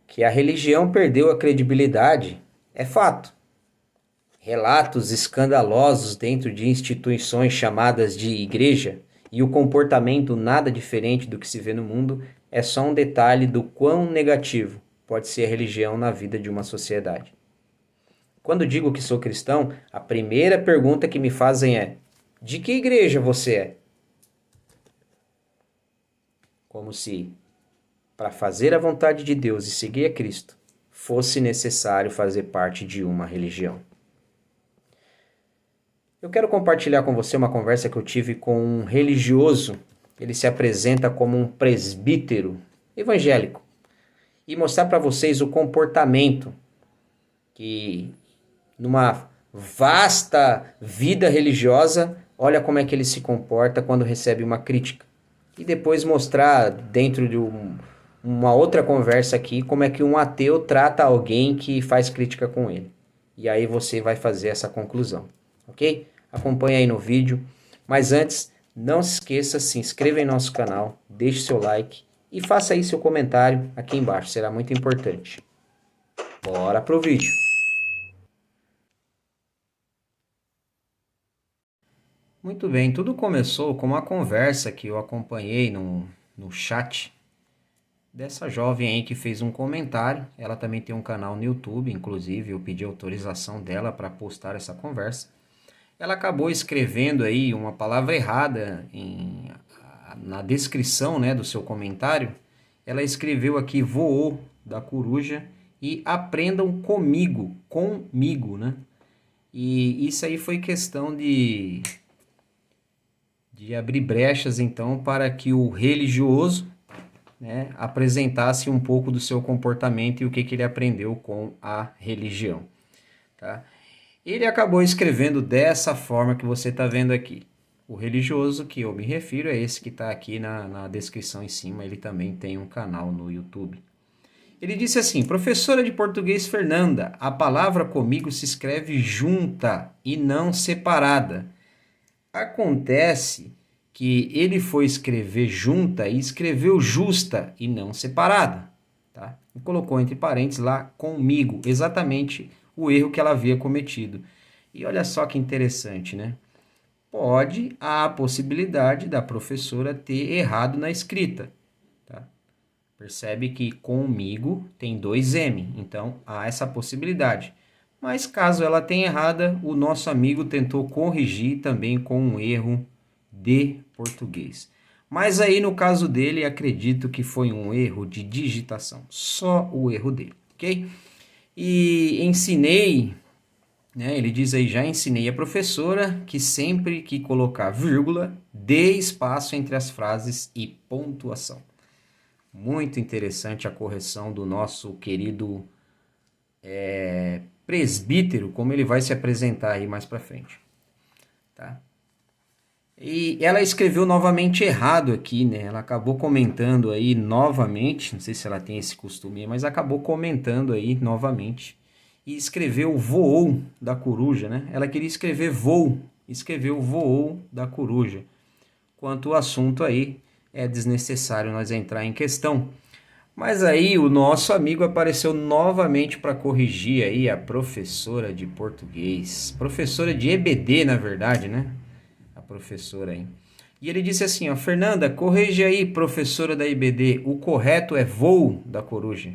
Que a religião perdeu a credibilidade é fato. Relatos escandalosos dentro de instituições chamadas de igreja e o comportamento nada diferente do que se vê no mundo é só um detalhe do quão negativo pode ser a religião na vida de uma sociedade. Quando digo que sou cristão, a primeira pergunta que me fazem é: de que igreja você é? Como se, para fazer a vontade de Deus e seguir a Cristo, fosse necessário fazer parte de uma religião. Eu quero compartilhar com você uma conversa que eu tive com um religioso. Ele se apresenta como um presbítero evangélico. E mostrar para vocês o comportamento que, numa vasta vida religiosa, olha como é que ele se comporta quando recebe uma crítica. E depois mostrar dentro de uma outra conversa aqui como é que um ateu trata alguém que faz crítica com ele. E aí você vai fazer essa conclusão, ok? Acompanhe aí no vídeo. Mas antes, não se esqueça, se inscreva em nosso canal, deixe seu like e faça aí seu comentário aqui embaixo, será muito importante. Bora pro vídeo. Muito bem, tudo começou com uma conversa que eu acompanhei no chat dessa jovem aí que fez um comentário. Ela também tem um canal no YouTube, inclusive eu pedi autorização dela para postar essa conversa. Ela acabou escrevendo aí uma palavra errada na descrição, né, do seu comentário. Ela escreveu aqui voou da coruja e aprendam comigo, né? E isso aí foi questão de abrir brechas então para que o religioso, né, apresentasse um pouco do seu comportamento e o que ele aprendeu com a religião, tá? Ele acabou escrevendo dessa forma que você está vendo aqui. O religioso que eu me refiro é esse que está aqui na descrição em cima. Ele também tem um canal no YouTube. Ele disse assim: professora de português Fernanda, a palavra comigo se escreve junta e não separada. Acontece que ele foi escrever junta e escreveu justa e não separada, tá? E colocou entre parênteses lá comigo, exatamente o erro que ela havia cometido. E olha só que interessante, né? Há a possibilidade da professora ter errado na escrita, tá? Percebe que comigo tem 2 M, então há essa possibilidade. Mas caso ela tenha errada, o nosso amigo tentou corrigir também com um erro de português. Mas aí no caso dele, acredito que foi um erro de digitação, só o erro dele, ok? E ensinei, né, ele diz aí, já ensinei a professora que sempre que colocar vírgula, dê espaço entre as frases e pontuação. Muito interessante a correção do nosso querido presbítero, como ele vai se apresentar aí mais para frente, tá? E ela escreveu novamente errado aqui, né? Ela acabou comentando aí novamente, não sei se ela tem esse costume, mas acabou comentando aí novamente e escreveu voou da coruja, né? Ela queria escrever voo, escreveu voou da coruja. Quanto o assunto aí é desnecessário nós entrar em questão. Mas aí o nosso amigo apareceu novamente para corrigir aí a professora de português, professora de EBD, na verdade, né? A professora aí. E ele disse assim, ó, Fernanda, corrige aí, professora da EBD, o correto é voo da coruja.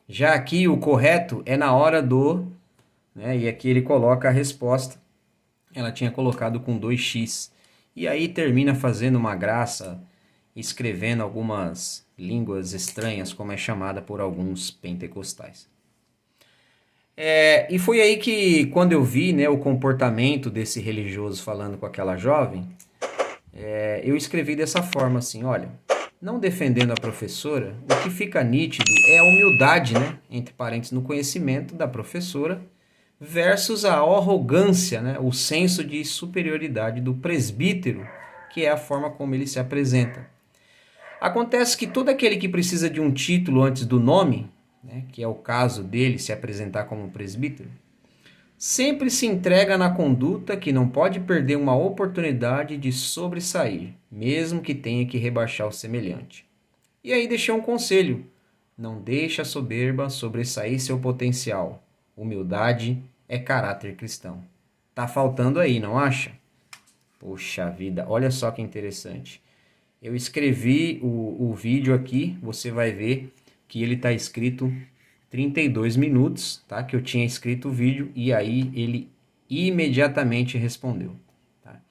Já aqui o correto é na hora do, né? E aqui ele coloca a resposta. Ela tinha colocado com 2x. E aí termina fazendo uma graça, escrevendo algumas línguas estranhas, como é chamada por alguns pentecostais. E foi aí que, quando eu vi, né, o comportamento desse religioso falando com aquela jovem, eu escrevi dessa forma assim, olha, não defendendo a professora, o que fica nítido é a humildade, né, entre parênteses, no conhecimento da professora, versus a arrogância, né, o senso de superioridade do presbítero, que é a forma como ele se apresenta. Acontece que todo aquele que precisa de um título antes do nome, né, que é o caso dele se apresentar como presbítero, sempre se entrega na conduta que não pode perder uma oportunidade de sobressair, mesmo que tenha que rebaixar o semelhante. E aí deixei um conselho, Não deixe a soberba sobressair seu potencial. Humildade é caráter cristão. Tá faltando aí, não acha? Poxa vida, olha só que interessante. Eu escrevi o vídeo aqui, você vai ver que ele está escrito 32 minutos, tá? Que eu tinha escrito o vídeo e aí ele imediatamente respondeu. Tá?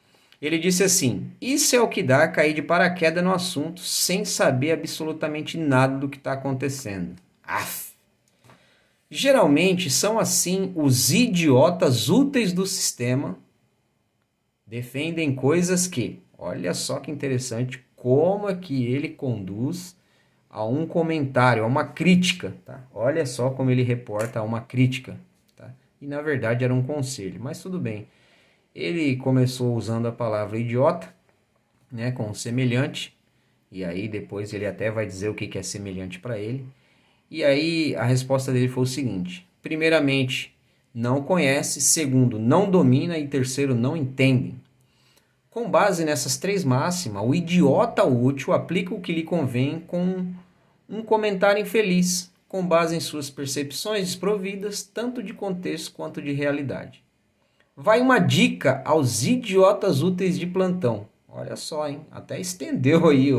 Ele disse assim: isso é o que dá cair de paraquedas no assunto sem saber absolutamente nada do que está acontecendo. Aff. Geralmente são assim os idiotas úteis do sistema, defendem coisas que, olha só que interessante, como é que ele conduz a um comentário, a uma crítica, tá? Olha só como ele reporta a uma crítica, tá? E na verdade era um conselho, mas tudo bem. Ele começou usando a palavra idiota, né, com semelhante, e aí depois ele até vai dizer o que é semelhante para ele. E aí a resposta dele foi o seguinte: primeiramente, não conhece, segundo, não domina e terceiro, não entende. Com base nessas três máximas, o idiota útil aplica o que lhe convém com um comentário infeliz, com base em suas percepções desprovidas tanto de contexto quanto de realidade. Vai uma dica aos idiotas úteis de plantão. Olha só, hein? Até estendeu aí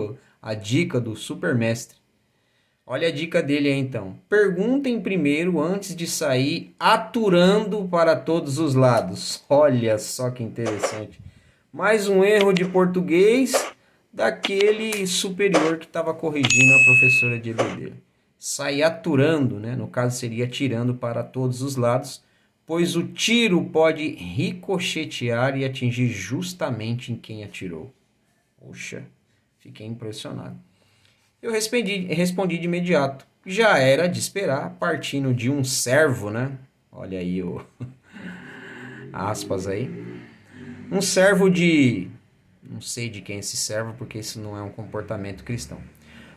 a dica do supermestre. Olha a dica dele aí então. Perguntem primeiro antes de sair aturando para todos os lados. Olha só que interessante. Mais um erro de português daquele superior que estava corrigindo a professora de EBD. Sair aturando, né? No caso seria atirando para todos os lados, pois o tiro pode ricochetear e atingir justamente em quem atirou. Poxa, fiquei impressionado. Eu respondi de imediato. Já era de esperar, partindo de um servo, né? Olha aí o aspas aí. Um servo de... Não sei de quem é esse servo, porque isso não é um comportamento cristão.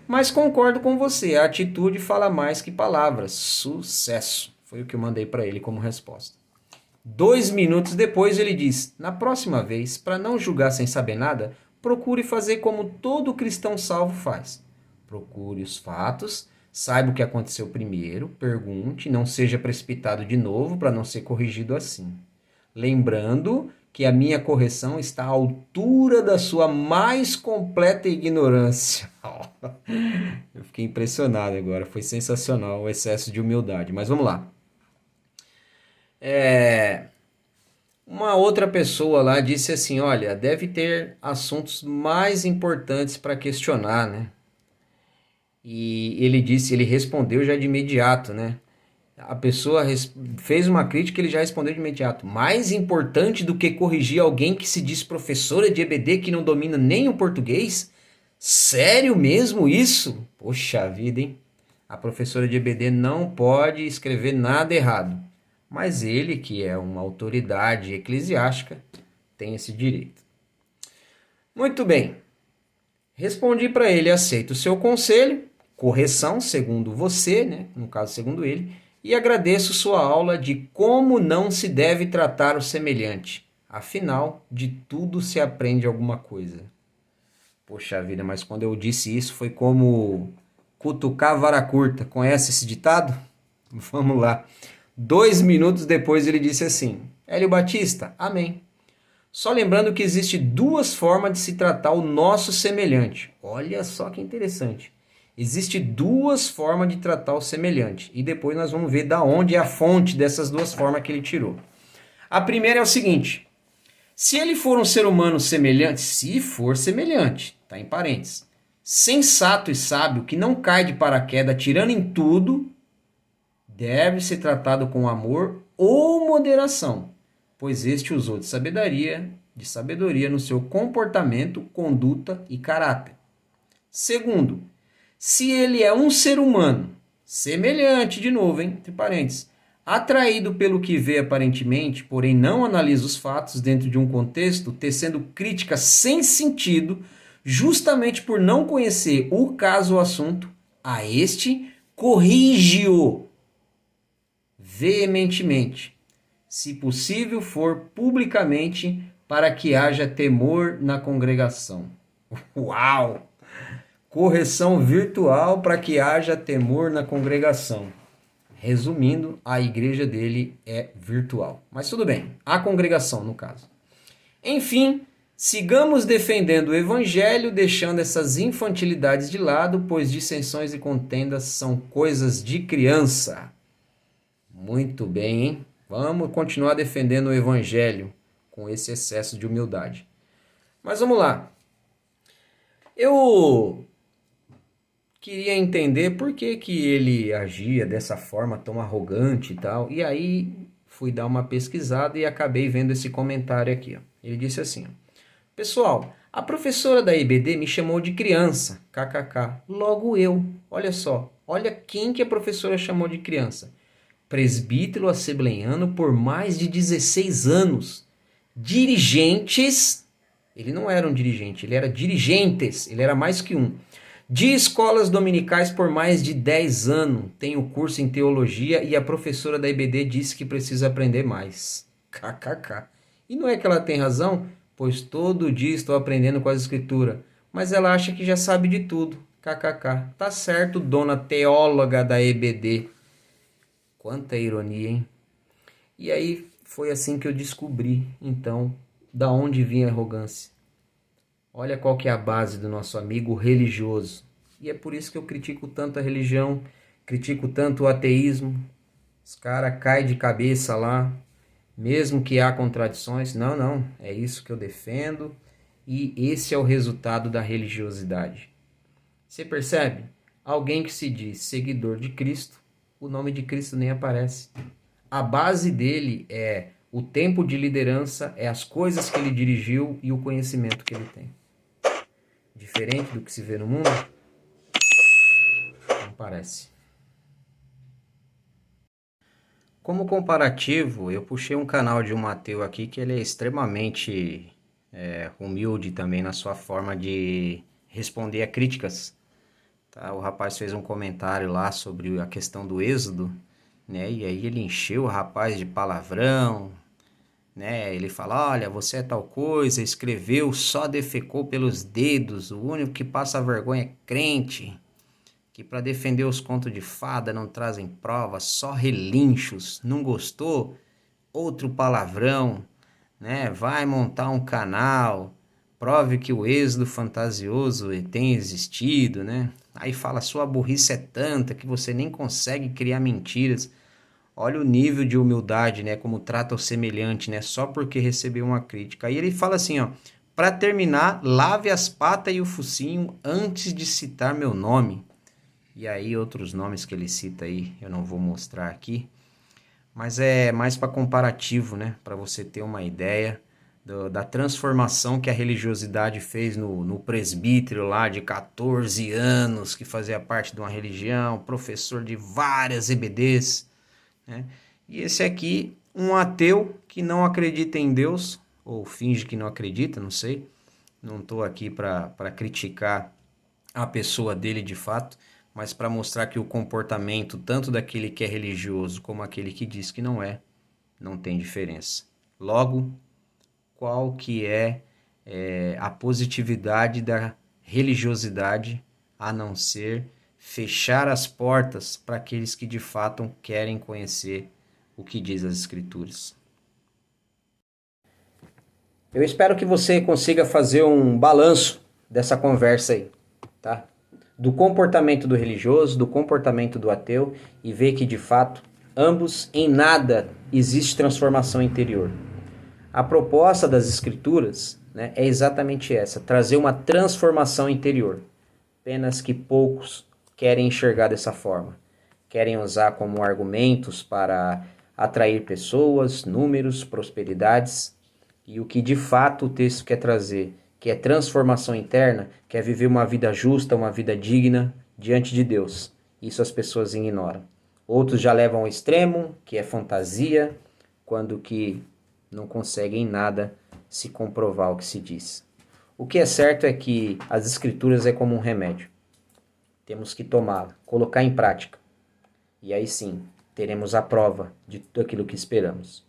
Mas concordo com você, a atitude fala mais que palavras. Sucesso. Foi o que eu mandei para ele como resposta. 2 minutos depois ele diz: na próxima vez, para não julgar sem saber nada, procure fazer como todo cristão salvo faz. Procure os fatos, saiba o que aconteceu primeiro, pergunte, não seja precipitado de novo para não ser corrigido assim. Lembrando que a minha correção está à altura da sua mais completa ignorância. Eu fiquei impressionado agora, foi sensacional o excesso de humildade. Mas vamos lá. Uma outra pessoa lá disse assim: olha, deve ter assuntos mais importantes para questionar, né? E ele respondeu já de imediato, né? A pessoa fez uma crítica e ele já respondeu de imediato. Mais importante do que corrigir alguém que se diz professora de EBD que não domina nem o português? Sério mesmo isso? Poxa vida, hein? A professora de EBD não pode escrever nada errado. Mas ele, que é uma autoridade eclesiástica, tem esse direito. Muito bem. Respondi para ele: aceito o seu conselho, correção segundo você, né? No caso segundo ele, e agradeço sua aula de como não se deve tratar o semelhante. Afinal, de tudo se aprende alguma coisa. Poxa vida, mas quando eu disse isso foi como cutucar a vara curta. Conhece esse ditado? Vamos lá. 2 minutos depois ele disse assim: Hélio Batista, amém. Só lembrando que existe 2 formas de se tratar o nosso semelhante. Olha só que interessante. Existe 2 formas de tratar o semelhante. E depois nós vamos ver da onde é a fonte dessas 2 formas que ele tirou. A primeira é o seguinte: se ele for um ser humano semelhante, se for semelhante, tá em parênteses, sensato e sábio, que não cai de paraquedas tirando em tudo, deve ser tratado com amor ou moderação, pois este usou de sabedoria no seu comportamento, conduta e caráter. Segundo, se ele é um ser humano, semelhante, de novo, entre parênteses, atraído pelo que vê aparentemente, porém não analisa os fatos dentro de um contexto, tecendo críticas sem sentido, justamente por não conhecer o caso ou assunto, a este corrige-o veementemente, se possível for publicamente, para que haja temor na congregação. Uau! Correção virtual para que haja temor na congregação. Resumindo, a igreja dele é virtual. Mas tudo bem, a congregação no caso. Enfim, sigamos defendendo o evangelho, deixando essas infantilidades de lado, pois dissensões e contendas são coisas de criança. Muito bem, hein? Vamos continuar defendendo o evangelho com esse excesso de humildade. Mas vamos lá. Eu queria entender por que que ele agia dessa forma tão arrogante e tal. E aí fui dar uma pesquisada e acabei vendo esse comentário aqui, ó. Ele disse assim, ó: pessoal, a professora da EBD me chamou de criança, kkk. Logo eu, olha só, olha quem que a professora chamou de criança. Presbítero assembleiano por mais de 16 anos. Dirigentes, ele não era um dirigente, ele era dirigentes, ele era mais que um. De escolas dominicais por mais de 10 anos. Tenho curso em teologia e a professora da EBD disse que precisa aprender mais. KKK. E não é que ela tem razão? Pois todo dia estou aprendendo com as escrituras. Mas ela acha que já sabe de tudo. KKK. Tá certo, dona teóloga da EBD. Quanta ironia, hein? E aí foi assim que eu descobri, então, da onde vinha a arrogância. Olha qual que é a base do nosso amigo religioso. E é por isso que eu critico tanto a religião, critico tanto o ateísmo. Os caras caem de cabeça lá, mesmo que há contradições. Não, é isso que eu defendo. E esse é o resultado da religiosidade. Você percebe? Alguém que se diz seguidor de Cristo, o nome de Cristo nem aparece. A base dele é o tempo de liderança, é as coisas que ele dirigiu e o conhecimento que ele tem. Diferente do que se vê no mundo? Não parece. Como comparativo, eu puxei um canal de um ateu aqui que ele é extremamente humilde também na sua forma de responder a críticas. Tá? O rapaz fez um comentário lá sobre a questão do Êxodo, né? E aí ele encheu o rapaz de palavrão, né? Ele fala, olha, você é tal coisa, escreveu, só defecou pelos dedos, o único que passa vergonha é crente, que para defender os contos de fada não trazem provas, só relinchos, não gostou? Outro palavrão, né? Vai montar um canal, prove que o êxodo fantasioso tem existido, né? Aí fala, sua burrice é tanta que você nem consegue criar mentiras. Olha o nível de humildade, né? Como trata o semelhante, né? Só porque recebeu uma crítica. Aí ele fala assim, ó: para terminar, lave as patas e o focinho antes de citar meu nome. E aí outros nomes que ele cita aí, eu não vou mostrar aqui. Mas é mais para comparativo, né? Para você ter uma ideia da transformação que a religiosidade fez no presbítero lá de 14 anos, que fazia parte de uma religião, professor de várias EBDs, né? E esse aqui, um ateu que não acredita em Deus, ou finge que não acredita, não sei. Não estou aqui para criticar a pessoa dele de fato, mas para mostrar que o comportamento, tanto daquele que é religioso como aquele que diz que não é, não tem diferença. Logo, qual que é a positividade da religiosidade, a não ser fechar as portas para aqueles que de fato querem conhecer o que diz as Escrituras. Eu espero que você consiga fazer um balanço dessa conversa aí, tá? Do comportamento do religioso, do comportamento do ateu, e ver que de fato ambos em nada existe transformação interior. A proposta das Escrituras, né, é exatamente essa, trazer uma transformação interior. Apenas que poucos querem enxergar dessa forma. Querem usar como argumentos para atrair pessoas, números, prosperidades. E o que de fato o texto quer trazer, que é transformação interna, quer viver uma vida justa, uma vida digna diante de Deus. Isso as pessoas ignoram. Outros já levam ao extremo, que é fantasia, quando que não conseguem nada se comprovar o que se diz. O que é certo é que as Escrituras é como um remédio. Temos que tomá-la, colocar em prática. E aí sim, teremos a prova de tudo aquilo que esperamos.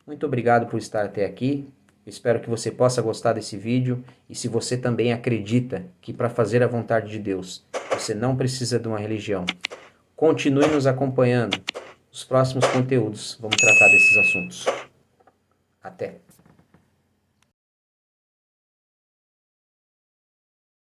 Muito obrigado por estar até aqui. Eu espero que você possa gostar desse vídeo e se você também acredita que para fazer a vontade de Deus você não precisa de uma religião, continue nos acompanhando. Nos próximos conteúdos vamos tratar desses assuntos. Até!